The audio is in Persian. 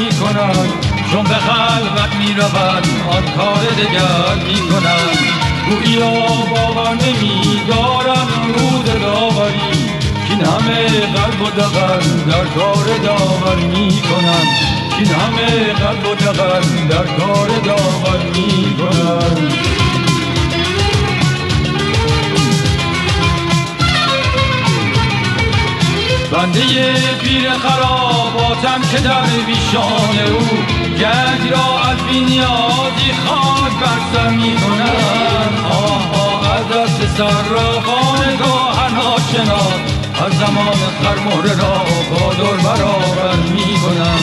می کنند، چون به خلوت می روند آن کار دگر می کنند. گوییا باور نمی دارند روز داوری، این همه قلب و دغل در کار داور می کنند، این همه قلب و دغل در کار داور می کنند. بنده پیر خراباتم که در ویشان او گنج را از بی نیازی خاک بر سر می کنند. آها از دست صرافان گاهن آشنا، از زمان خرمهره را با در برابر می کنند.